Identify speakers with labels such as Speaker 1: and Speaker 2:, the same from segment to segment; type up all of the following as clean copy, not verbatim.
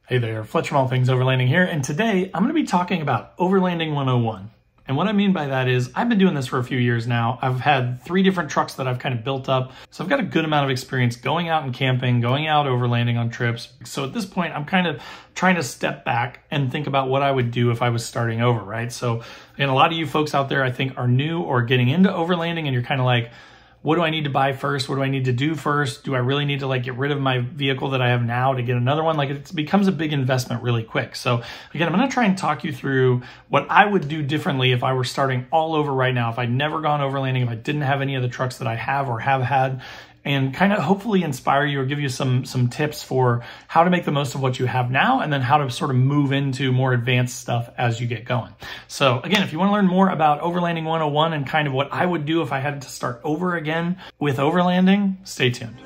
Speaker 1: Hey there, Fletcher from All Things Overlanding here, and today I'm going to be talking about Overlanding 101. And what I mean by that is I've been doing this for a few years now. I've had 3 different trucks that I've kind of built up, so I've got a good amount of experience going out and camping, going out overlanding on trips. So at this point, I'm kind of trying to step back and think about what I would do if I was starting over, right? So, and a lot of you folks out there, I think, are new or getting into overlanding, and you're kind of like, what do I need to buy first? What do I need to do first? Do I really need to get rid of my vehicle that I have now to get another one? It becomes a big investment really quick. So again, I'm gonna try and talk you through what I would do differently if I were starting all over right now, if I'd never gone overlanding, if I didn't have any of the trucks that I have or have had, and kind of hopefully inspire you or give you some tips for how to make the most of what you have now and then how to sort of move into more advanced stuff as you get going. So again, if you want to learn more about Overlanding 101 and kind of what I would do if I had to start over again with overlanding, stay tuned.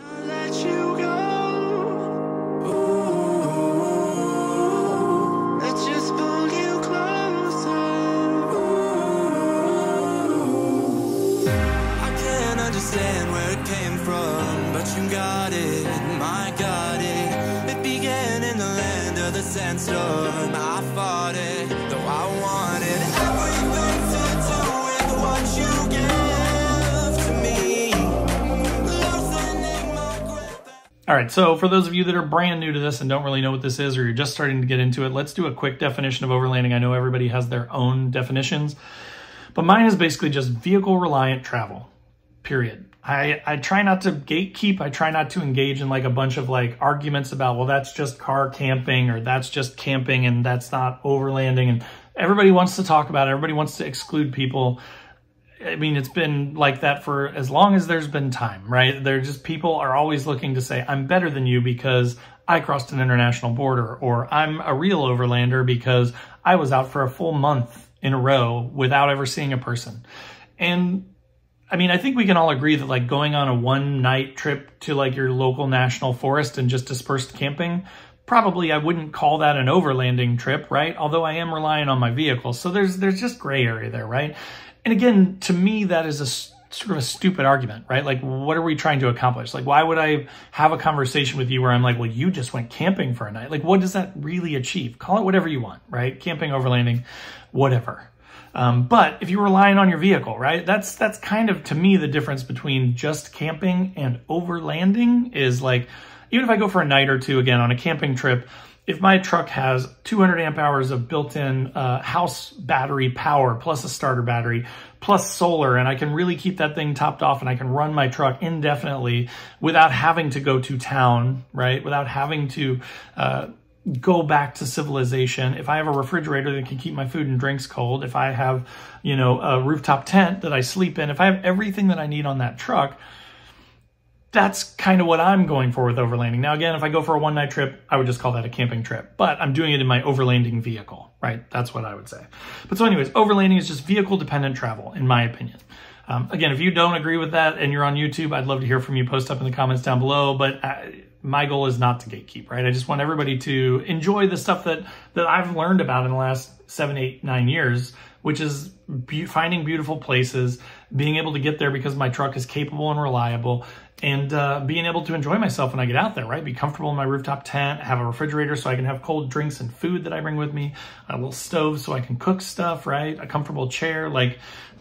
Speaker 2: Understand where it came from, but you got it, my got it. It began in the land of the sandstorm. I fought it, though I wanted everything to do with what you gave to me.
Speaker 1: All right, so for those of you that are brand new to this and don't really know what this is, or you're just starting to get into it, let's do a quick definition of overlanding. I know everybody has their own definitions, but mine is basically just vehicle-reliant travel. Period. I try not to gatekeep. I try not to engage in a bunch of arguments about, well, that's just car camping or that's just camping and that's not overlanding. And everybody wants to talk about it. Everybody wants to exclude people. I mean, it's been like that for as long as there's been time, right? They're just, people are always looking to say, I'm better than you because I crossed an international border, or I'm a real overlander because I was out for a full month in a row without ever seeing a person. And I mean, I think we can all agree that going on a one-night trip to your local national forest and just dispersed camping, probably I wouldn't call that an overlanding trip, right? Although I am relying on my vehicle. So there's just gray area there, right? And again, to me, that is a sort of a stupid argument, right? What are we trying to accomplish? Why would I have a conversation with you where I'm like, well, you just went camping for a night? What does that really achieve? Call it whatever you want, right? Camping, overlanding, whatever. But if you're relying on your vehicle, right, that's kind of, to me, the difference between just camping and overlanding is even if I go for a night or two, again, on a camping trip, if my truck has 200 amp hours of built-in house battery power plus a starter battery plus solar, and I can really keep that thing topped off and I can run my truck indefinitely without having to go to town, right, without having to go back to civilization. If I have a refrigerator that can keep my food and drinks cold, if I have, a rooftop tent that I sleep in, if I have everything that I need on that truck, that's kind of what I'm going for with overlanding. Now, again, if I go for a one-night trip, I would just call that a camping trip, but I'm doing it in my overlanding vehicle, right? That's what I would say. But so anyways, overlanding is just vehicle-dependent travel, in my opinion. Again, if you don't agree with that and you're on YouTube, I'd love to hear from you. Post up in the comments down below, but my goal is not to gatekeep, right? I just want everybody to enjoy the stuff that I've learned about in the last 7, 8, 9 years, which is finding beautiful places, being able to get there because my truck is capable and reliable, and being able to enjoy myself when I get out there, right? Be comfortable in my rooftop tent, have a refrigerator so I can have cold drinks and food that I bring with me, a little stove so I can cook stuff, right? A comfortable chair,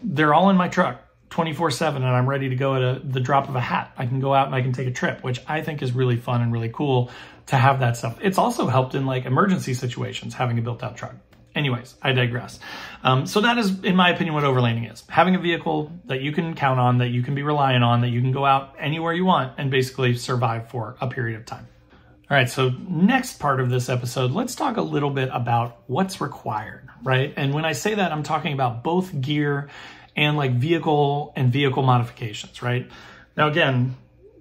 Speaker 1: they're all in my truck 24/7, and I'm ready to go at the drop of a hat. I can go out and I can take a trip, which I think is really fun and really cool to have that stuff. It's also helped in emergency situations, having a built-out truck. Anyways, I digress. So that is, in my opinion, what overlanding is. Having a vehicle that you can count on, that you can be relying on, that you can go out anywhere you want and basically survive for a period of time. All right, so next part of this episode, let's talk a little bit about what's required, right? And when I say that, I'm talking about both gear and vehicle and vehicle modifications, right? Now, again,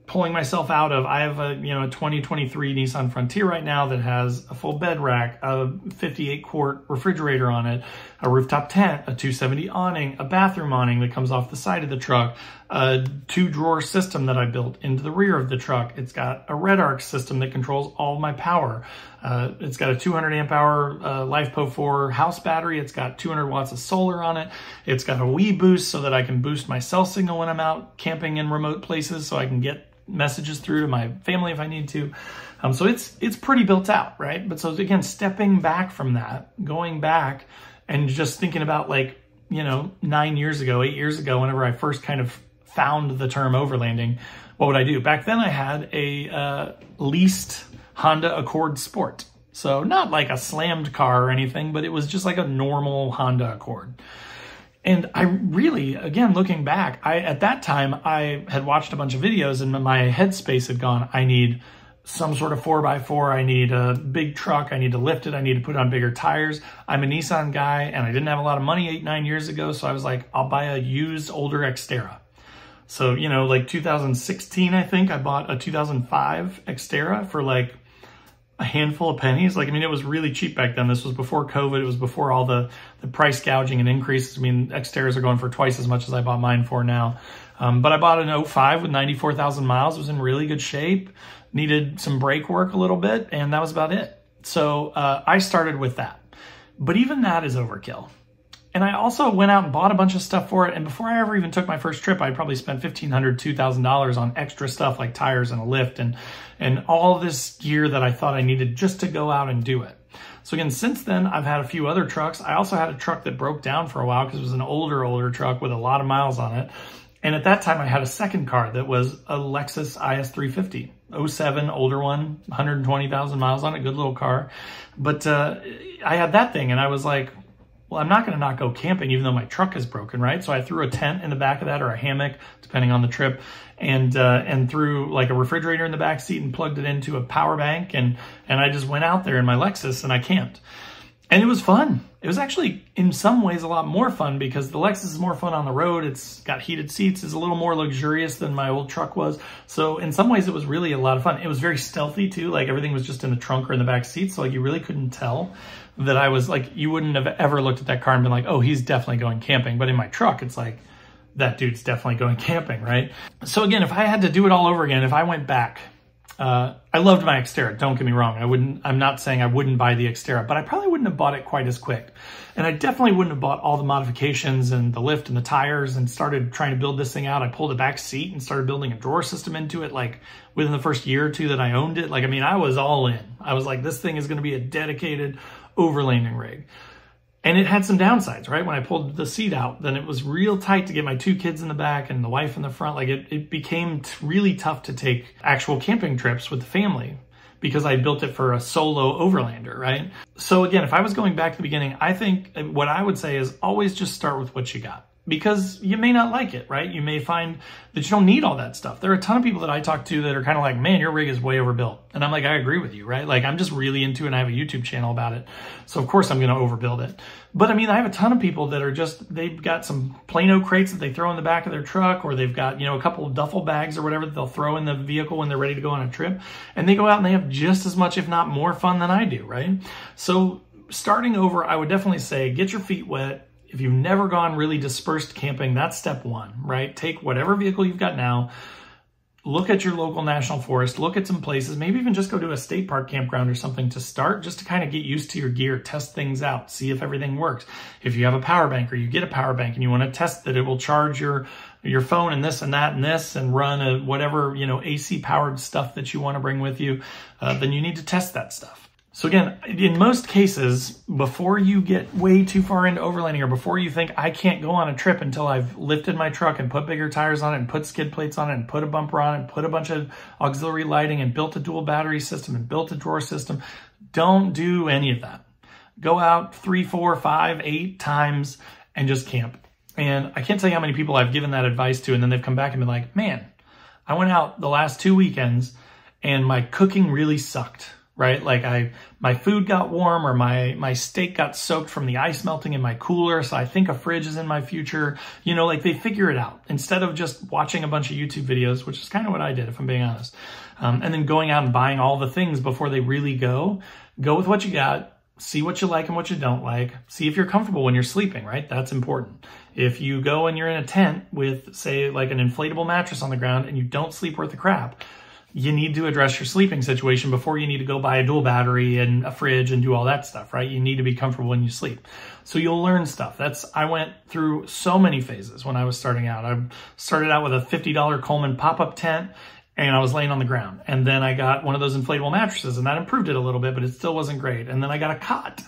Speaker 1: pulling myself out of, I have a 2023 Nissan Frontier right now that has a full bed rack, a 58-quart refrigerator on it, a rooftop tent, a 270 awning, a bathroom awning that comes off the side of the truck, a 2-drawer system that I built into the rear of the truck. It's got a red arc system that controls all of my power. It's got a 200 amp hour LiFePO 4 house battery. It's got 200 watts of solar on it. It's got a Wii boost so that I can boost my cell signal when I'm out camping in remote places so I can get messages through to my family if I need to. So it's pretty built out, right? But so again, stepping back from that, going back and just thinking about like, you know, 9 years ago, 8 years ago, whenever I first kind of found the term overlanding, what would I do? Back then I had a leased Honda Accord Sport. So not like a slammed car or anything, but it was just like a normal Honda Accord. And I really, again, looking back, at that time, I had watched a bunch of videos and my headspace had gone, I need some sort of 4x4, I need a big truck, I need to lift it, I need to put on bigger tires. I'm a Nissan guy and I didn't have a lot of money 8, 9 years ago, so I was like, I'll buy a used older Xterra. So, you know, like 2016, I think, I bought a 2005 Xterra for like a handful of pennies. Like, I mean, it was really cheap back then. This was before COVID. It was before all the price gouging and increases. I mean, Xterras are going for twice as much as I bought mine for now. But I bought an 05 with 94,000 miles. It was in really good shape. Needed some brake work a little bit, and that was about it. So I started with that. But even that is overkill. And I also went out and bought a bunch of stuff for it. And before I ever even took my first trip, I probably spent $1,500, $2,000 on extra stuff like tires and a lift and all this gear that I thought I needed just to go out and do it. So again, since then, I've had a few other trucks. I also had a truck that broke down for a while because it was an older truck with a lot of miles on it. And at that time, I had a second car that was a Lexus IS350, 07, older one, 120,000 miles on it, good little car. But I had that thing and I was like, well, I'm not going to not go camping even though my truck is broken, right? So I threw a tent in the back of that or a hammock, depending on the trip, and threw like a refrigerator in the back seat and plugged it into a power bank. And I just went out there in my Lexus and I camped. And it was fun. It was actually, in some ways, a lot more fun because the Lexus is more fun on the road. It's got heated seats. It's a little more luxurious than my old truck was. So in some ways, it was really a lot of fun. It was very stealthy, too. Like, everything was just in the trunk or in the back seat. So, like, you really couldn't tell that I was, like, you wouldn't have ever looked at that car and been like, oh, he's definitely going camping. But in my truck, it's like, that dude's definitely going camping, right? So, again, if I had to do it all over again, if I went back, I loved my Xterra, don't get me wrong. I'm not saying I wouldn't buy the Xterra, but I probably wouldn't have bought it quite as quick. And I definitely wouldn't have bought all the modifications and the lift and the tires and started trying to build this thing out. I pulled a back seat and started building a drawer system into it, like within the first year or two that I owned it. Like, I mean, I was all in. I was like, this thing is going to be a dedicated overlanding rig. And it had some downsides, right? When I pulled the seat out, then it was real tight to get my 2 kids in the back and the wife in the front. Like it became really tough to take actual camping trips with the family because I built it for a solo overlander, right? So again, if I was going back to the beginning, I think what I would say is always just start with what you got. Because you may not like it, right? You may find that you don't need all that stuff. There are a ton of people that I talk to that are kind of like, man, your rig is way overbuilt. And I'm like, I agree with you, right? Like, I'm just really into it and I have a YouTube channel about it. So, of course, I'm going to overbuild it. But, I mean, I have a ton of people that are just, they've got some Plano crates that they throw in the back of their truck, or they've got, you know, a couple of duffel bags or whatever that they'll throw in the vehicle when they're ready to go on a trip. And they go out and they have just as much, if not more fun than I do, right? So, starting over, I would definitely say, get your feet wet. If you've never gone really dispersed camping, that's step one, right? Take whatever vehicle you've got now, look at your local national forest, look at some places, maybe even just go to a state park campground or something to start, just to kind of get used to your gear, test things out, see if everything works. If you have a power bank or you get a power bank and you want to test that it will charge your phone and this and that and this and run a whatever, you know, AC powered stuff that you want to bring with you, then you need to test that stuff. So again, in most cases, before you get way too far into overlanding or before you think I can't go on a trip until I've lifted my truck and put bigger tires on it and put skid plates on it and put a bumper on it and put a bunch of auxiliary lighting and built a dual battery system and built a drawer system, don't do any of that. Go out 3, 4, 5, 8 times and just camp. And I can't tell you how many people I've given that advice to and then they've come back and been like, man, I went out the last 2 weekends and my cooking really sucked. Right? Like my food got warm or my steak got soaked from the ice melting in my cooler. So I think a fridge is in my future. You know, like they figure it out instead of just watching a bunch of YouTube videos, which is kind of what I did, if I'm being honest. And then going out and buying all the things before they really go with what you got, see what you like and what you don't like, see if you're comfortable when you're sleeping, right? That's important. If you go and you're in a tent with, say, like an inflatable mattress on the ground and you don't sleep worth a crap, you need to address your sleeping situation before you need to go buy a dual battery and a fridge and do all that stuff, right? You need to be comfortable when you sleep. So you'll learn stuff. I went through so many phases when I was starting out. I started out with a $50 Coleman pop-up tent, and I was laying on the ground. And then I got one of those inflatable mattresses, and that improved it a little bit, but it still wasn't great. And then I got a cot,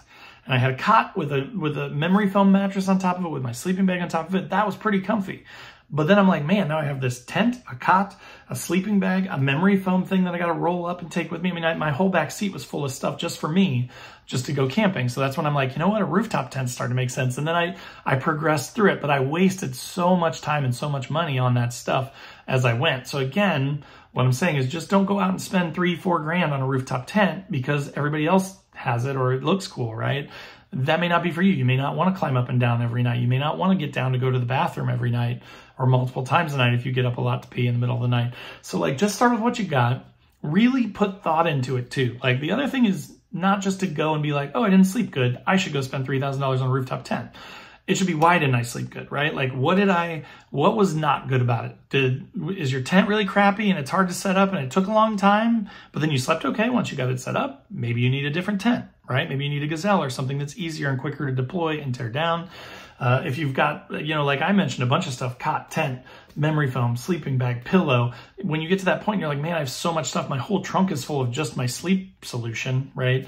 Speaker 1: and I had a cot with a memory foam mattress on top of it, with my sleeping bag on top of it. That was pretty comfy. But then I'm like, man, now I have this tent, a cot, a sleeping bag, a memory foam thing that I got to roll up and take with me. I mean, my whole back seat was full of stuff just for me, just to go camping. So that's when I'm like, you know what, a rooftop tent started to make sense. And then I progressed through it, but I wasted so much time and so much money on that stuff as I went. So again, what I'm saying is just don't go out and spend $3-4 grand on a rooftop tent because everybody else has it or it looks cool, right? That may not be for you. You may not want to climb up and down every night. You may not want to get down to go to the bathroom every night or multiple times a night if you get up a lot to pee in the middle of the night. So like, just start with what you got. Really put thought into it too. Like, the other thing is not just to go and be like, oh, I didn't sleep good, I should go spend $3,000 on a rooftop tent. It should be, why didn't I sleep good, right? Like, what was not good about it? Is your tent really crappy and it's hard to set up and it took a long time, but then you slept okay once you got it set up? Maybe you need a different tent, right? Maybe you need a Gazelle or something that's easier and quicker to deploy and tear down. If you've got, like I mentioned, a bunch of stuff, cot, tent, memory foam, sleeping bag, pillow. When you get to that point, you're like, man, I have so much stuff. My whole trunk is full of just my sleep solution, right?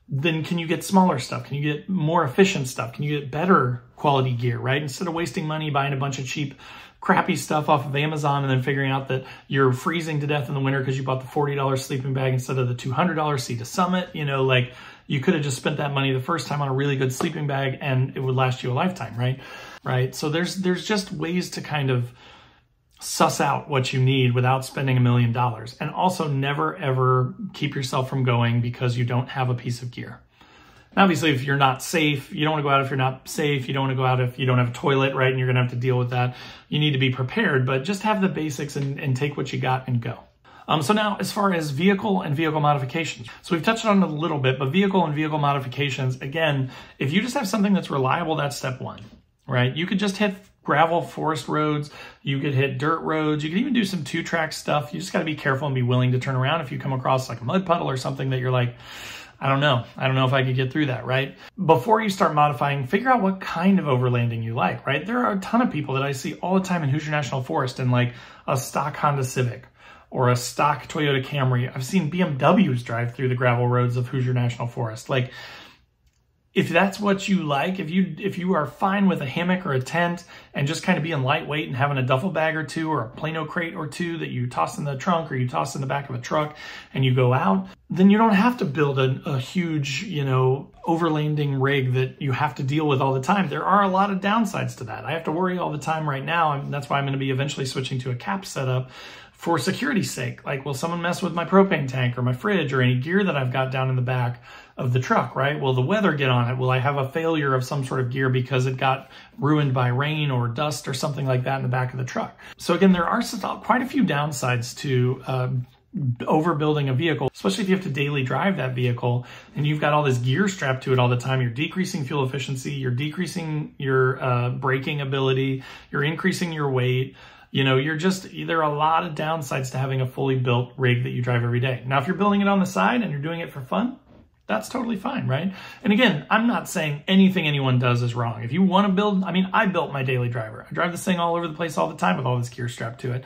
Speaker 1: Then can you get smaller stuff? Can you get more efficient stuff? Can you get better quality gear, right? Instead of wasting money buying a bunch of cheap, crappy stuff off of Amazon and then figuring out that you're freezing to death in the winter because you bought the $40 sleeping bag instead of the $200 Sea to Summit, like you could have just spent that money the first time on a really good sleeping bag and it would last you a lifetime, right? Right. So there's just ways to kind of suss out what you need without spending $1 million. And also never, ever keep yourself from going because you don't have a piece of gear. And obviously, if you're not safe, you don't want to go out if you're not safe. You don't want to go out if you don't have a toilet, right? And you're going to have to deal with that. You need to be prepared, but just have the basics and take what you got and go. So now, as far as vehicle and vehicle modifications. So we've touched on it a little bit, but vehicle and vehicle modifications, again, if you just have something that's reliable, that's step one, right? You could just hit gravel forest roads, you could hit dirt roads, you could even do some 2-track stuff. You just got to be careful and be willing to turn around if you come across like a mud puddle or something that you're like, I don't know if I could get through that, right? Before you start modifying, figure out what kind of overlanding you like, right? There are a ton of people that I see all the time in Hoosier National Forest in like a stock Honda Civic or a stock Toyota Camry. I've seen BMWs drive through the gravel roads of Hoosier National Forest. Like, if that's what you like, if you are fine with a hammock or a tent and just kind of being lightweight and having a duffel bag or two or a Plano crate or two that you toss in the trunk or you toss in the back of a truck and you go out, then you don't have to build a huge, overlanding rig that you have to deal with all the time. There are a lot of downsides to that. I have to worry all the time right now, and that's why I'm going to be eventually switching to a cap setup for security's sake. Like, will someone mess with my propane tank or my fridge or any gear that I've got down in the back of the truck, right? Will the weather get on it? Will I have a failure of some sort of gear because it got ruined by rain or dust or something like that in the back of the truck? So again, there are quite a few downsides to overbuilding a vehicle, especially if you have to daily drive that vehicle and you've got all this gear strapped to it all the time. You're decreasing fuel efficiency, you're decreasing your braking ability, you're increasing your weight. There are a lot of downsides to having a fully built rig that you drive every day. Now, if you're building it on the side and you're doing it for fun, that's totally fine, right? And again, I'm not saying anything anyone does is wrong. If you want to build, I built my daily driver. I drive this thing all over the place all the time with all this gear strapped to it.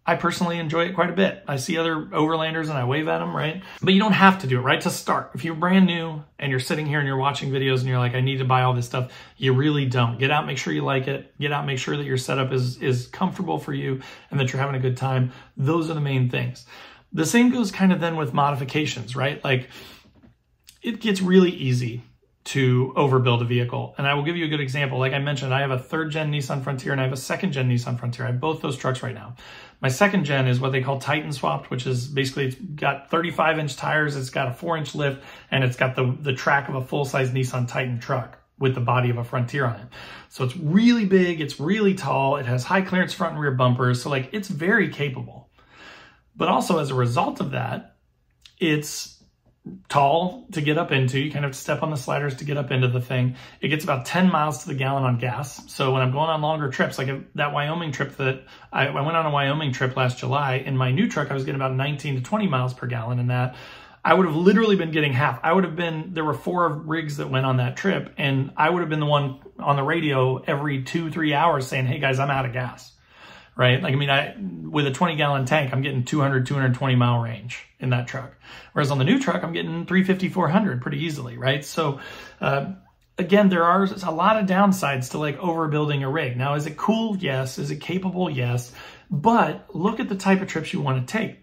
Speaker 1: I personally enjoy it quite a bit. I see other overlanders and I wave at them, right? But you don't have to do it, right? To start, if you're brand new and you're sitting here and you're watching videos and you're like, I need to buy all this stuff, you really don't. Get out, make sure you like it. Get out, make sure that your setup is comfortable for you and that you're having a good time. Those are the main things. The same goes kind of then with modifications, right? Like, it gets really easy to overbuild a vehicle. And I will give you a good example. Like I mentioned, I have a 3rd gen Nissan Frontier and I have a 2nd gen Nissan Frontier. I have both those trucks right now. My 2nd gen is what they call Titan swapped, which is basically, it's got 35-inch tires, it's got a 4-inch lift, and it's got the track of a full-size Nissan Titan truck with the body of a Frontier on it. So it's really big, it's really tall, it has high clearance front and rear bumpers, so like, it's very capable. But also as a result of that, it's tall to get up into. You kind of have to step on the sliders to get up into the thing. It gets about 10 miles to the gallon on gas. So when I'm going on longer trips, like that Wyoming trip that I went on a Wyoming trip last July, in my new truck, I was getting about 19 to 20 miles per gallon in that. I would have literally been getting half. There were 4 rigs that went on that trip, and I would have been the one on the radio every 2-3 hours saying, hey guys, I'm out of gas. right? Like, I mean, with a 20-gallon tank, I'm getting 200, 220 mile range in that truck. Whereas on the new truck, I'm getting 350, 400 pretty easily, right? So, again, there are a lot of downsides to like overbuilding a rig. Now, is it cool? Yes. Is it capable? Yes. But look at the type of trips you want to take.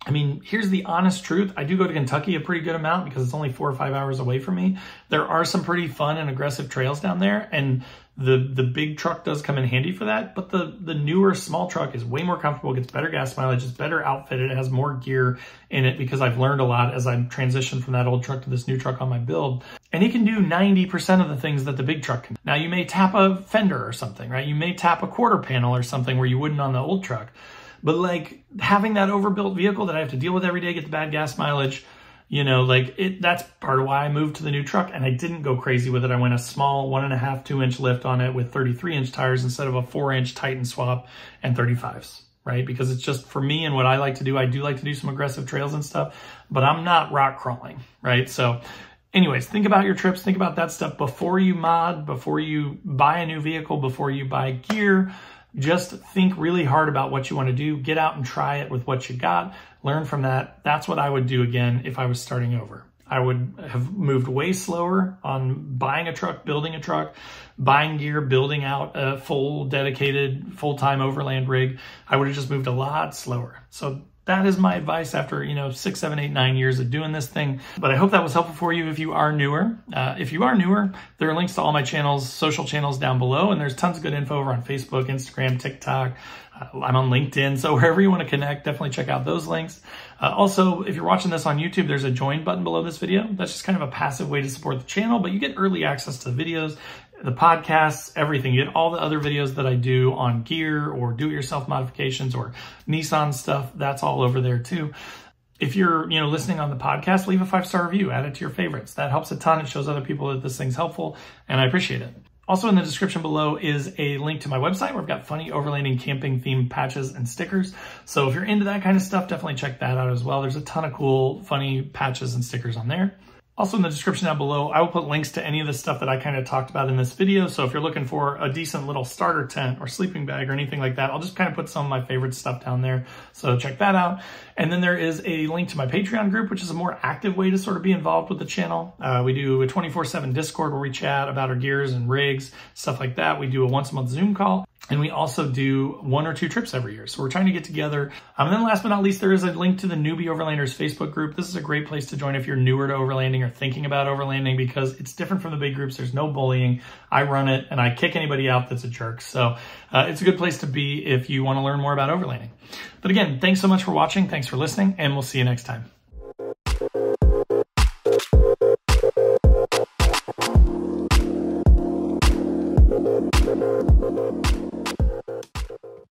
Speaker 1: I mean, here's the honest truth. I do go to Kentucky a pretty good amount because it's only 4 or 5 hours away from me. There are some pretty fun and aggressive trails down there, and the big truck does come in handy for that. But the newer small truck is way more comfortable, gets better gas mileage, it's better outfitted, it has more gear in it because I've learned a lot as I've transitioned from that old truck to this new truck on my build. And it can do 90% of the things that the big truck can. Now, you may tap a fender or something, right? You may tap a quarter panel or something where you wouldn't on the old truck. But like having that overbuilt vehicle that I have to deal with every day, get the bad gas mileage, you know, like that's part of why I moved to the new truck, and I didn't go crazy with it. I went a small 1.5, 2-inch lift on it with 33-inch tires instead of a 4-inch Titan swap and 35s, right? Because it's just for me and what I like to do. I do like to do some aggressive trails and stuff, but I'm not rock crawling, right? So anyways, think about your trips, think about that stuff before you mod, before you buy a new vehicle, before you buy gear. Just think really hard about what you want to do. Get out and try it with what you got. Learn from that. That's what I would do again if I was starting over. I would have moved way slower on buying a truck, building a truck, buying gear, building out a full dedicated full-time overland rig. I would have just moved a lot slower. So that is my advice after, 6, 7, 8, 9 years of doing this thing. But I hope that was helpful for you if you are newer. If you are newer, there are links to all my channels, social channels down below, and there's tons of good info over on Facebook, Instagram, TikTok. I'm on LinkedIn, so wherever you want to connect, definitely check out those links. Also, if you're watching this on YouTube, there's a join button below this video. That's just kind of a passive way to support the channel, but you get early access to the videos, the podcasts, everything. You get all the other videos that I do on gear or do-it-yourself modifications or Nissan stuff. That's all over there too. If you're, listening on the podcast, leave a 5-star review, add it to your favorites. That helps a ton. It shows other people that this thing's helpful, and I appreciate it. Also in the description below is a link to my website where I've got funny overlanding camping themed patches and stickers. So if you're into that kind of stuff, definitely check that out as well. There's a ton of cool, funny patches and stickers on there. Also in the description down below, I will put links to any of the stuff that I kind of talked about in this video. So if you're looking for a decent little starter tent or sleeping bag or anything like that, I'll just kind of put some of my favorite stuff down there. So check that out. And then there is a link to my Patreon group, which is a more active way to sort of be involved with the channel. We do a 24/7 Discord where we chat about our gears and rigs, stuff like that. We do a once-a-month Zoom call. And we also do 1 or 2 trips every year. So we're trying to get together. And then last but not least, there is a link to the Newbie Overlanders Facebook group. This is a great place to join if you're newer to overlanding or thinking about overlanding because it's different from the big groups. There's no bullying. I run it and I kick anybody out that's a jerk. So it's a good place to be if you want to learn more about overlanding. But again, thanks so much for watching. Thanks for listening, and we'll see you next time.